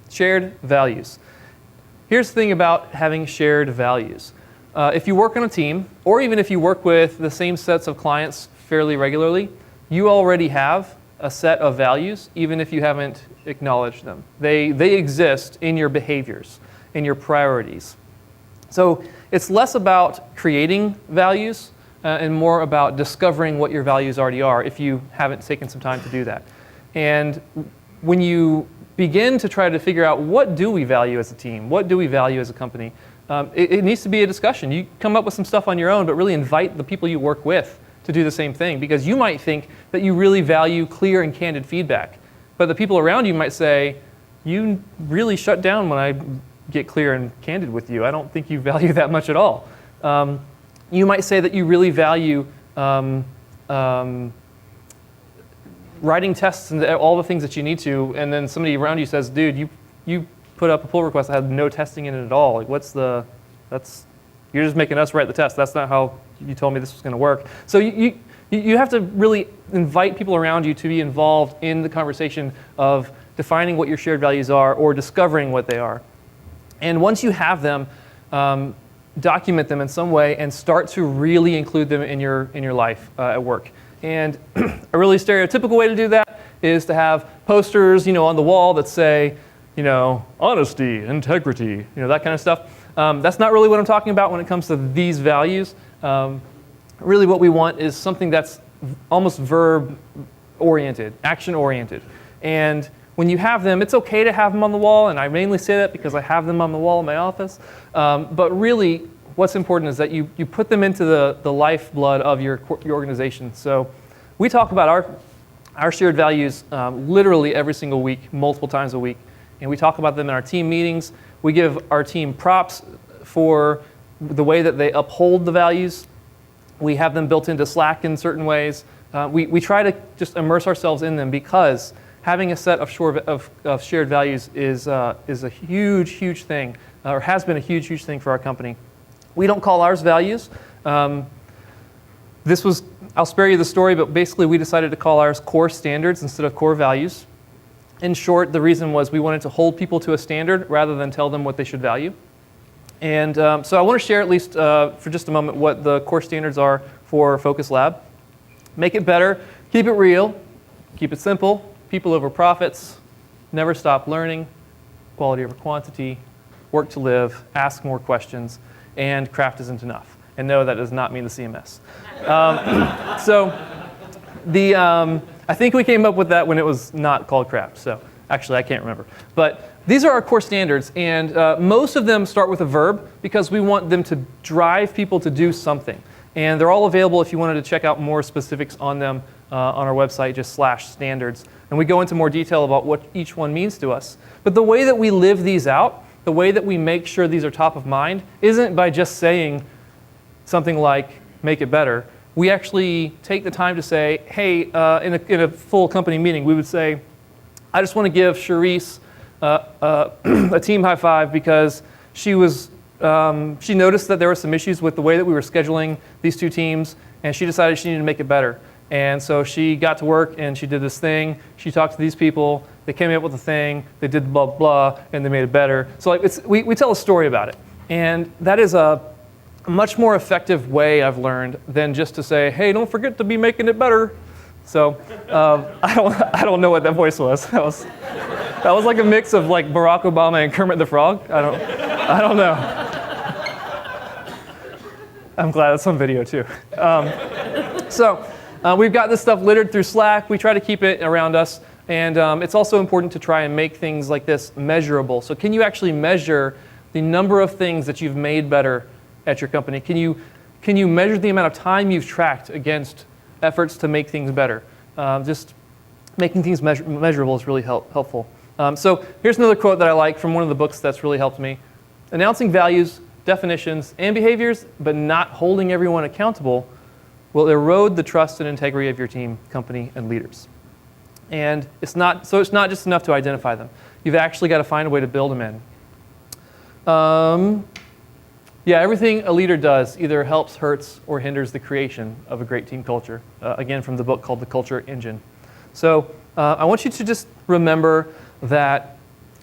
shared values. Here's the thing about having shared values. If you work on a team, or even if you work with the same sets of clients fairly regularly, you already have a set of values, even if you haven't acknowledged them. They exist in your behaviors, in your priorities. So it's less about creating values and more about discovering what your values already are if you haven't taken some time to do that. And when you begin to try to figure out what do we value as a team, what do we value as a company, it needs to be a discussion. You come up with some stuff on your own, but really invite the people you work with to do the same thing, because you might think that you really value clear and candid feedback, but the people around you might say, you really shut down when I get clear and candid with you. I don't think you value that much at all. You might say that you really value writing tests and all the things that you need to, and then somebody around you says, dude, you put up a pull request that had no testing in it at all. Like, you're just making us write the test. That's not how you told me this was going to work. So you have to really invite people around you to be involved in the conversation of defining what your shared values are or discovering what they are. And once you have them, document them in some way and start to really include them in your life at work. And a really stereotypical way to do that is to have posters, on the wall that say, honesty, integrity, that kind of stuff. That's not really what I'm talking about when it comes to these values. Really what we want is something that's almost verb-oriented, action-oriented. And when you have them, it's okay to have them on the wall, and I mainly say that because I have them on the wall in my office. But really, what's important is that you put them into the lifeblood of your organization. So we talk about our shared values literally every single week, multiple times a week. And we talk about them in our team meetings. We give our team props for the way that they uphold the values. We have them built into Slack in certain ways. We try to just immerse ourselves in them because having a set of shared values is a huge, huge thing, or has been a huge, huge thing for our company. We don't call ours values. I'll spare you the story, but basically we decided to call ours core standards instead of core values. In short, the reason was we wanted to hold people to a standard rather than tell them what they should value. And so I want to share at least for just a moment what the core standards are for Focus Lab. Make it better, keep it real, keep it simple, people over profits, never stop learning, quality over quantity, work to live, ask more questions, and craft isn't enough. And no, that does not mean the CMS. I think we came up with that when it was not called craft. So actually, I can't remember. But these are our core standards, and most of them start with a verb because we want them to drive people to do something. And they're all available if you wanted to check out more specifics on them on our website, just /standards. And we go into more detail about what each one means to us. But the way that we live these out, the way that we make sure these are top of mind, isn't by just saying something like, make it better. We actually take the time to say, hey, in a full company meeting, we would say, I just want to give Charisse a team high five because she was she noticed that there were some issues with the way that we were scheduling these two teams, and she decided she needed to make it better. And so she got to work and she did this thing. She talked to these people. They came up with a thing. They did blah, blah, and they made it better. So like we tell a story about it. And that is a much more effective way, I've learned, than just to say, hey, don't forget to be making it better. So I don't know what that voice was. That was like a mix of like Barack Obama and Kermit the Frog. I don't know. I'm glad that's on video too. We've got this stuff littered through Slack. We try to keep it around us. And it's also important to try and make things like this measurable. So can you actually measure the number of things that you've made better at your company? Can you measure the amount of time you've tracked against efforts to make things better? Just making things measurable is really helpful. So here's another quote that I like from one of the books that's really helped me. Announcing values, definitions, and behaviors, but not holding everyone accountable will erode the trust and integrity of your team, company, and leaders. And it's not just enough to identify them. You've actually got to find a way to build them in. Everything a leader does either helps, hurts, or hinders the creation of a great team culture. Again, from the book called The Culture Engine. So I want you to just remember that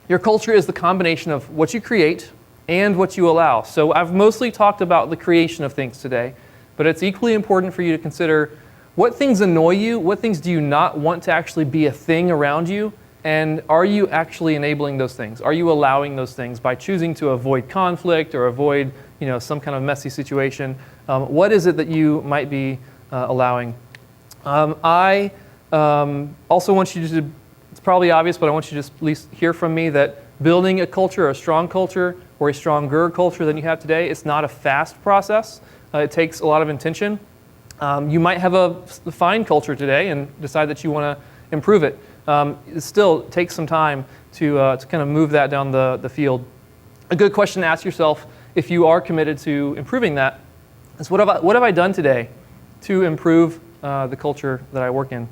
your culture is the combination of what you create and what you allow. So I've mostly talked about the creation of things today, but it's equally important for you to consider what things annoy you, what things do you not want to actually be a thing around you, and are you actually enabling those things? Are you allowing those things by choosing to avoid conflict or avoid some kind of messy situation? What is it that you might be allowing? I also want you to, it's probably obvious, but I want you to just at least hear from me that building a culture, a strong culture, or a stronger culture than you have today, it's not a fast process. It takes a lot of intention. You might have a fine culture today and decide that you want to improve it. It still takes some time to kind of move that down the field. A good question to ask yourself if you are committed to improving that is what have I done today to improve the culture that I work in,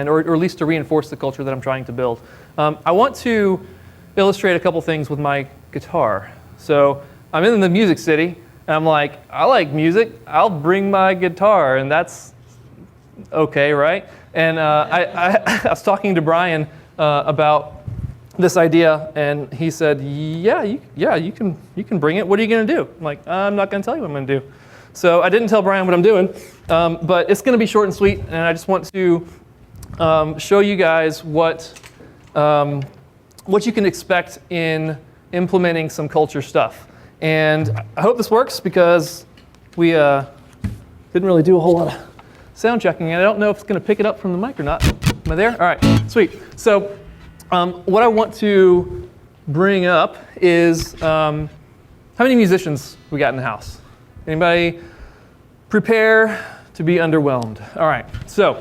or at least to reinforce the culture that I'm trying to build. I want to illustrate a couple things with my guitar. So I'm in the Music City. And I'm like, I like music, I'll bring my guitar, and that's okay, right? And I was talking to Brian about this idea, and he said, yeah, you can bring it. What are you going to do? I'm like, I'm not going to tell you what I'm going to do. So I didn't tell Brian what I'm doing, but it's going to be short and sweet, and I just want to show you guys what you can expect in implementing some culture stuff. And I hope this works because we didn't really do a whole lot of sound checking, and I don't know if it's going to pick it up from the mic or not. Am I there? All right, sweet. So what I want to bring up is how many musicians we got in the house? Anybody prepare to be underwhelmed? All right, so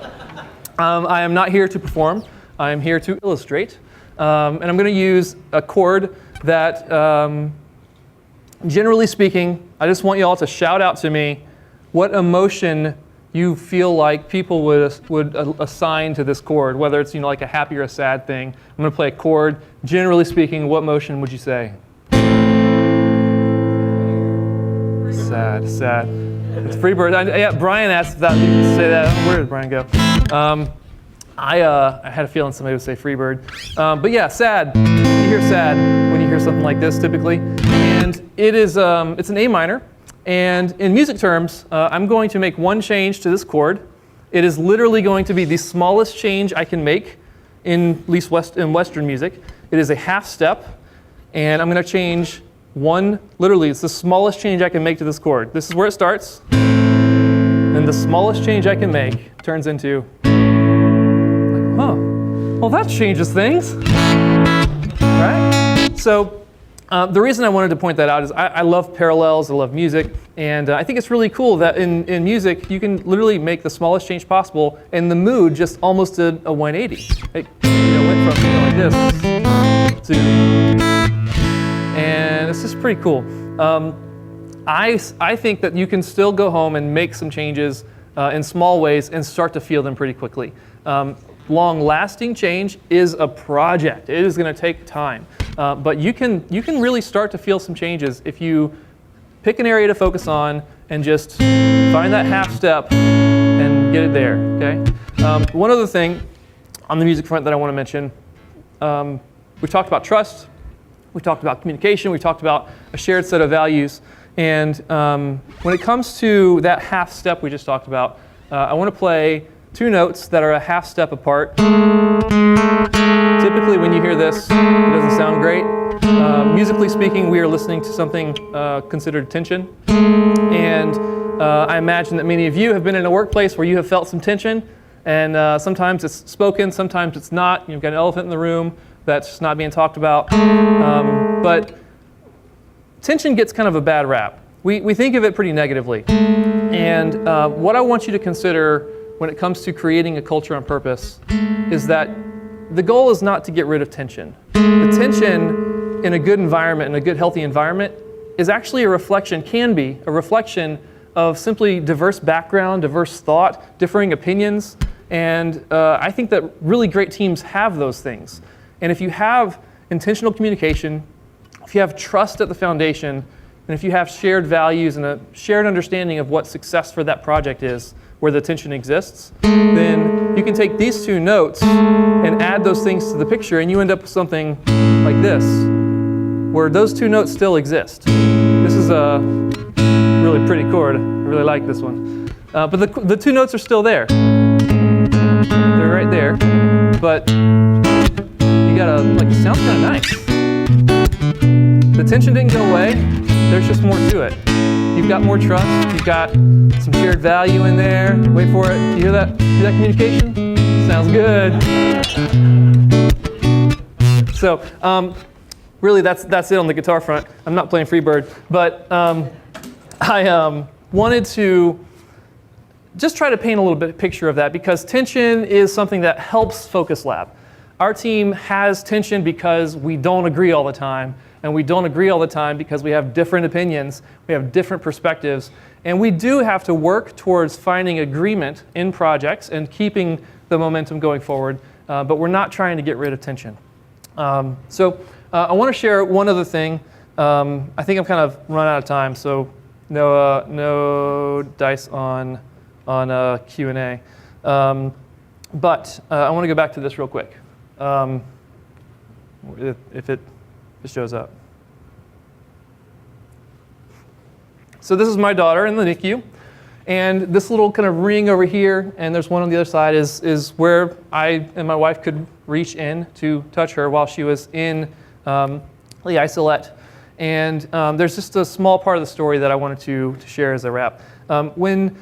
I am not here to perform. I am here to illustrate. And I'm going to use a chord that generally speaking, I just want you all to shout out to me what emotion you feel like people would assign to this chord, whether it's like a happy or a sad thing. I'm going to play a chord. Generally speaking, what emotion would you say? Sad. It's Freebird. Brian asked if that you could say that. Where did Brian go? I had a feeling somebody would say Freebird. But yeah, sad. You hear sad when you hear something like this typically. And it's an A minor. And in music terms, I'm going to make one change to this chord. It is literally going to be the smallest change I can make in Western music. It is a half step. And I'm going to change literally, it's the smallest change I can make to this chord. This is where it starts. And the smallest change I can make turns into, well, that changes things, right? So the reason I wanted to point that out is I love parallels, I love music, and I think it's really cool that in music you can literally make the smallest change possible, and the mood just almost did a 180. It went from like this to, and it's just pretty cool. I think that you can still go home and make some changes in small ways and start to feel them pretty quickly. Long-lasting change is a project. It is going to take time. But you can really start to feel some changes if you pick an area to focus on and just find that half step and get it there, okay? One other thing on the music front that I want to mention, we talked about trust, we talked about communication, we talked about a shared set of values, and when it comes to that half step we just talked about, I want to play 2 notes that are a half step apart. Typically when you hear this, it doesn't sound great. Musically speaking, we are listening to something considered tension. And I imagine that many of you have been in a workplace where you have felt some tension, and sometimes it's spoken, sometimes it's not. You've got an elephant in the room that's just not being talked about. But tension gets kind of a bad rap. We think of it pretty negatively. And what I want you to consider when it comes to creating a culture on purpose is that the goal is not to get rid of tension. The tension in a good environment, in a good, healthy environment, is actually a reflection, can be a reflection of simply diverse background, diverse thought, differing opinions. And I think that really great teams have those things. And if you have intentional communication, if you have trust at the foundation, and if you have shared values and a shared understanding of what success for that project is, where the tension exists, then you can take these 2 notes and add those things to the picture, and you end up with something like this, where those 2 notes still exist. This is a really pretty chord. I really like this one. But the 2 notes are still there. They're right there, but you gotta, like, it sounds kind of nice. The tension didn't go away. There's just more to it. You've got more trust. You've got some shared value in there. Wait for it. You hear that? Hear that communication? Sounds good. So really, that's it on the guitar front. I'm not playing Freebird, but I wanted to just try to paint a little bit of picture of that, because tension is something that helps Focus Lab. Our team has tension because we don't agree all the time, and we don't agree all the time because we have different opinions, we have different perspectives, and we do have to work towards finding agreement in projects and keeping the momentum going forward, but we're not trying to get rid of tension. So I want to share one other thing. I think I'm kind of run out of time, so no dice on Q&A. But I want to go back to this real quick, if it shows up. So this is my daughter in the NICU, and this little kind of ring over here, and there's one on the other side, is where I and my wife could reach in to touch her while she was in the isolette. And there's just a small part of the story that I wanted to share as I wrap. When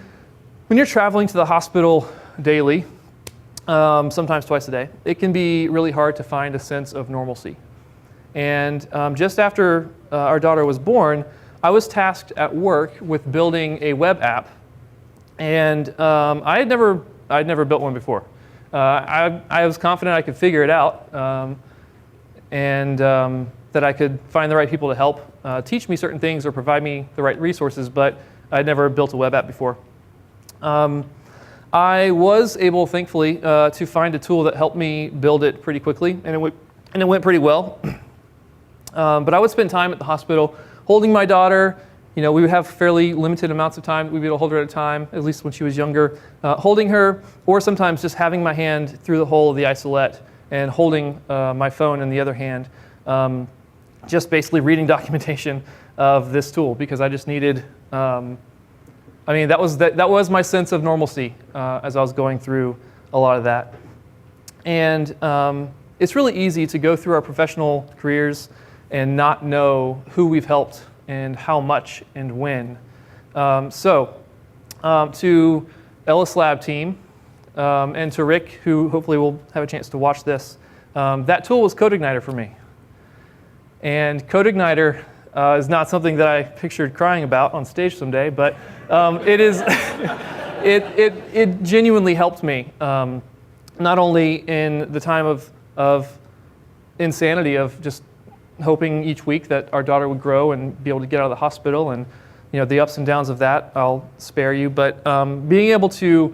you're traveling to the hospital daily, sometimes twice a day, it can be really hard to find a sense of normalcy. And just after our daughter was born, I was tasked at work with building a web app, and I'd never built one before. I was confident I could figure it out, and that I could find the right people to help teach me certain things or provide me the right resources, but I'd never built a web app before. I was able, thankfully, to find a tool that helped me build it pretty quickly, and it went pretty well. But I would spend time at the hospital holding my daughter. You know, we would have fairly limited amounts of time. We'd be able to hold her at a time, at least when she was younger, holding her, or sometimes just having my hand through the hole of the isolette and holding my phone in the other hand, just basically reading documentation of this tool, because I just needed, that was my sense of normalcy as I was going through a lot of that. And it's really easy to go through our professional careers and not know who we've helped and how much and when. So to Ellis Lab team and to Rick, who hopefully will have a chance to watch this, that tool was CodeIgniter for me. And CodeIgniter is not something that I pictured crying about on stage someday, but it is. it genuinely helped me, not only in the time of insanity of just hoping each week that our daughter would grow and be able to get out of the hospital, and the ups and downs of that I'll spare you, but being able to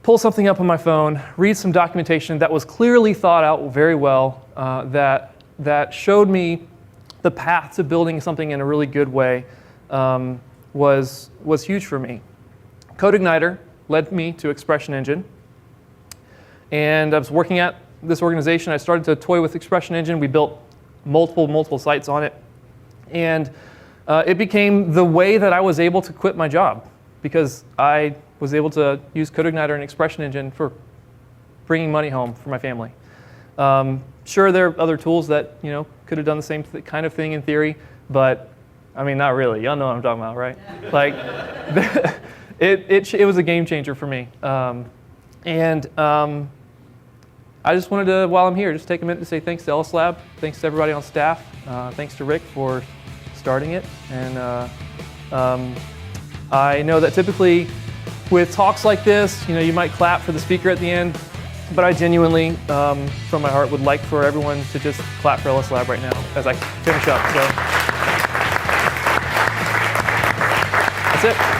pull something up on my phone, read some documentation that was clearly thought out very well, that that showed me the path to building something in a really good way was huge for me. CodeIgniter led me to Expression Engine. And I was working at this organization. I started to toy with Expression Engine. We built multiple sites on it. And it became the way that I was able to quit my job, because I was able to use CodeIgniter and Expression Engine for bringing money home for my family. Sure, there are other tools that could have done the same kind of thing in theory, but I mean, not really. Y'all know what I'm talking about, right? Like, it was a game changer for me. I just wanted to, while I'm here, just take a minute to say thanks to Ellis Lab, thanks to everybody on staff, thanks to Rick for starting it. And I know that typically with talks like this, you might clap for the speaker at the end, but I genuinely, from my heart, would like for everyone to just clap for Ellis Lab right now as I finish up. So that's it.